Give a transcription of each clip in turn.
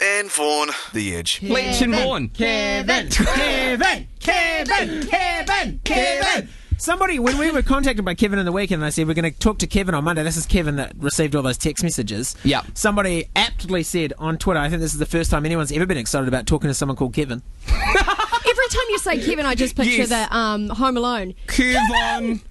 and Vaughan. The Edge. Fletch and Vaughan. Kevin. Somebody, when we were contacted by Kevin in the weekend, they said we're going to talk to Kevin on Monday. This is Kevin that received all those text messages. Yeah. Somebody aptly said on Twitter, I think this is the first time anyone's ever been excited about talking to someone called Kevin. Every time you say Kevin, I just picture the Home Alone. Kevin.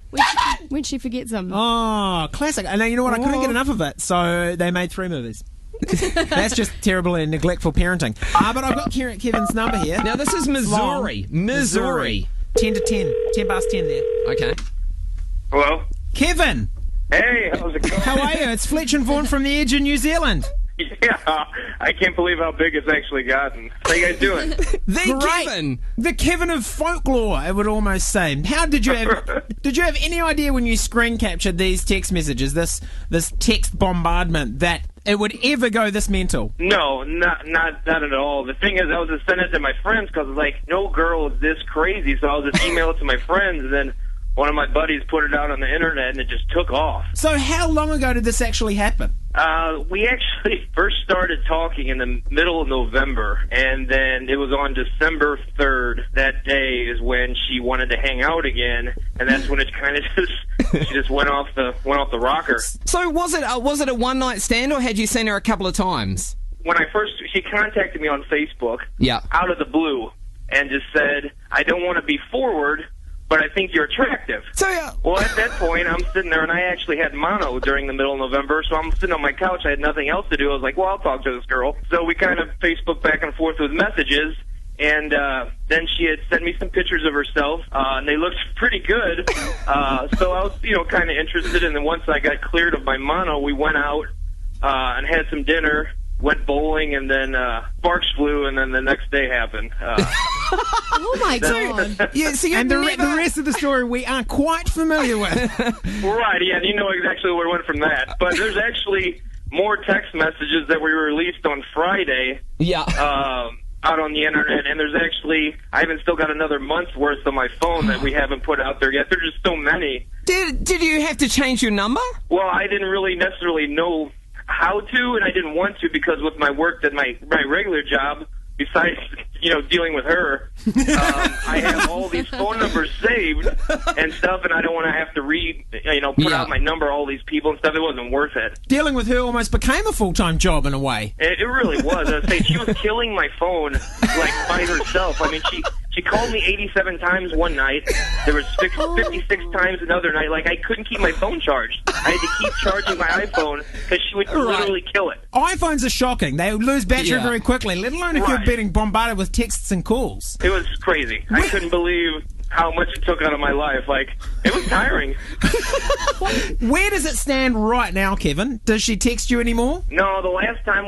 When she forgets him. Oh, classic. And you know what? I couldn't get enough of it, so they made 3 movies. That's just terrible and neglectful parenting. But I've got Kevin's number here. Now, this is Missouri. Missouri. 10 to 10. 10 past 10 there. Okay. Hello? Kevin! Hey, how's it going? How are you? It's Fletch and Vaughan from the Edge in New Zealand. Yeah, I can't believe how big it's actually gotten. How you guys doing? Kevin. The Kevin of folklore, I would almost say. How did you have any idea when you screen captured these text messages, this text bombardment, that it would ever go this mental? No, not at all. The thing is, I was just sending it to my friends because, like, no girl is this crazy, so I was just email it to my friends, and then one of my buddies put it out on the internet, and it just took off. So how long ago did this actually happen? We actually first started talking in the middle of November, and then it was on December 3rd. That day is when she wanted to hang out again, and that's when it kind of she just went off the rocker. So was it a one-night stand, or had you seen her a couple of times? When she contacted me on Facebook, Yeah. out of the blue, and just said, "I don't want to be forward, but I think you're attractive." So, Well, at that point, I'm sitting there, and I actually had mono during the middle of November, so I'm sitting on my couch. I had nothing else to do. I was like, well, I'll talk to this girl. So we kind of Facebook back and forth with messages, and then she had sent me some pictures of herself, and they looked pretty good. So I was, kind of interested, and then once I got cleared of my mono, we went out and had some dinner, went bowling, and then sparks flew, and then the next day happened. Oh, my God. yeah, so And the rest of the story we are quite familiar with. Right, yeah, you know exactly where it went from that. But there's actually more text messages that were released on Friday out on the internet, and there's actually, I haven't still got another month's worth on my phone that we haven't put out there yet. There's just so many. Did you have to change your number? Well, I didn't really necessarily know how to, and I didn't want to, because with my work at my regular job, besides, dealing with her, I have all these phone numbers saved and stuff, and I don't want to have to put out my number, all these people and stuff. It wasn't worth it. Dealing with her almost became a full-time job in a way. It really was. I was saying, she was killing my phone, like, by herself. I mean, she called me 87 times one night. There was 56 times another night. Like, I couldn't keep my phone charged. I had to keep charging my iPhone because she would literally kill it. iPhones are shocking. They lose battery very quickly, let alone if you're being bombarded with texts and calls. It was crazy. I couldn't believe how much it took out of my life. Like, it was tiring. Where does it stand right now, Kevin? Does she text you anymore? No, the last time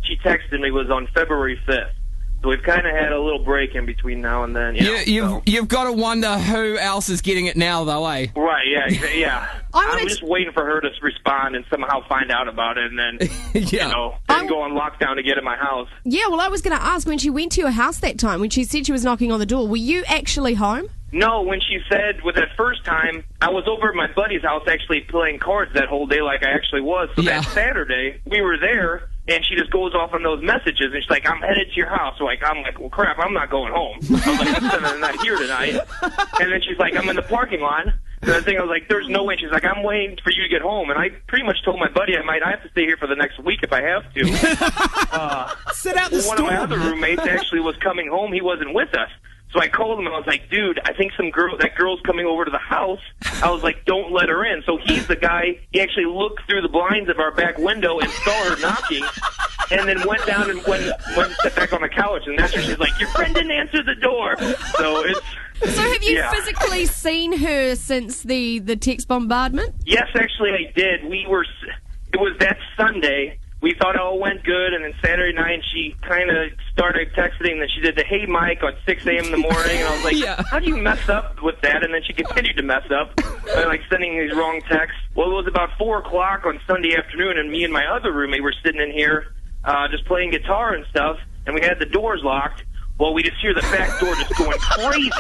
she texted me was on February 5th. So we've kind of had a little break in between now and then. You've got to wonder who else is getting it now, though, eh? Right, yeah. I'm just waiting for her to respond and somehow find out about it, and then, then go on lockdown to get in my house. Yeah, well, I was going to ask, when she went to your house that time, when she said she was knocking on the door, were you actually home? No, when she said, with that first time, I was over at my buddy's house actually playing cards that whole day like I actually was. So that Saturday, we were there, and she just goes off on those messages, and she's like, I'm headed to your house. So I'm like, well, crap, I'm not going home. I was like, I'm spending the night here tonight. And then she's like, I'm in the parking lot. And I was like, there's no way. She's like, I'm waiting for you to get home. And I pretty much told my buddy I have to stay here for the next week if I have to. Sit out the storm. One of my other roommates actually was coming home. He wasn't with us. So I called him, and I was like, dude, I think that girl's coming over to the house. I was like, don't let her in. So he's the guy. He actually looked through the blinds of our back window and saw her knocking, and then went down and went sit back on the couch. And that's where she's like, your friend didn't answer the door. So have you physically seen her since the text bombardment? Yes, actually I did. It was that Sunday. We thought it all went good, and then Saturday night she kind of started texting, and then she did the hey Mike on 6 a.m. in the morning, and I was like, how do you mess up with that? And then she continued to mess up, like sending these wrong texts. Well, it was about 4 o'clock on Sunday afternoon, and me and my other roommate were sitting in here just playing guitar and stuff, and we had the doors locked. Well, we just hear the back door just going crazy.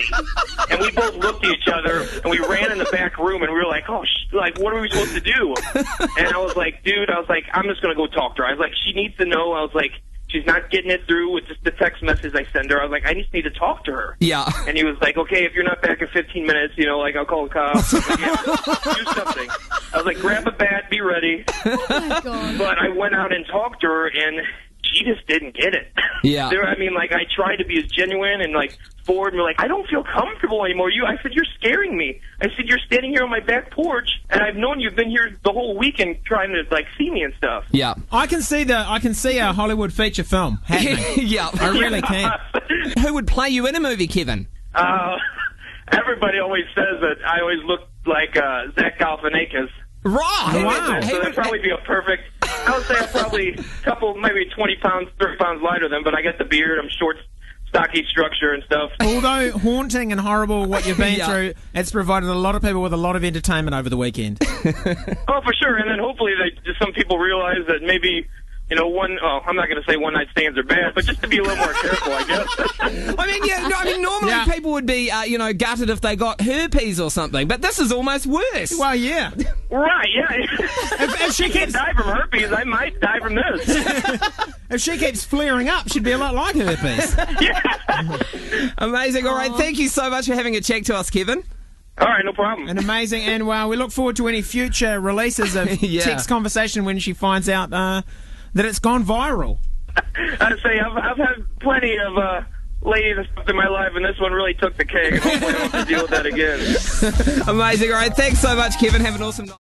And we both looked at each other, and we ran in the back room, and we were like, what are we supposed to do? And I was like, dude, I'm just going to go talk to her. I was like, she needs to know. I was like, she's not getting it through with just the text message I send her. I was like, I just need to talk to her. Yeah. And he was like, okay, if you're not back in 15 minutes, like, I'll call the cops. I was like, yeah, do something. I was like, grab a bat, be ready. Oh my God. But I went out and talked to her, and she just didn't get it. Yeah. I tried to be as genuine and, forward, and I don't feel comfortable anymore. I said, you're scaring me. I said, you're standing here on my back porch, and I've known you've been here the whole weekend trying to, see me and stuff. Yeah. I can see a Hollywood feature film happening. Yeah. I really can. Who would play you in a movie, Kevin? Everybody always says that I always look like Zach Galifianakis. Right. Wow. So that'd probably be a perfect. I would say I'm probably a couple, maybe 20 pounds, 30 pounds lighter than, but I got the beard. I'm short, stocky structure and stuff. Although haunting and horrible what you've been Yeah. through, it's provided a lot of people with a lot of entertainment over the weekend. Oh, for sure. And then hopefully some people realize that maybe, I'm not going to say one night stands are bad, but just to be a little more careful, I guess. Normally Yeah. people would be, gutted if they got herpes or something, but this is almost worse. Well, yeah. Right, yeah. If she I can't keeps die from herpes. I might die from this. flaring up, she'd be a lot like herpes. Amazing. All right, thank you so much for having a check to us, Kevin. All right, no problem. And amazing, and we look forward to any future releases of Yeah. text conversation when she finds out that it's gone viral. I'd say I've had plenty of ladies and stuff in my life, and this one really took the cake. Hopefully I don't have to deal with that again. Amazing. All right, thanks so much, Kevin. Have an awesome night.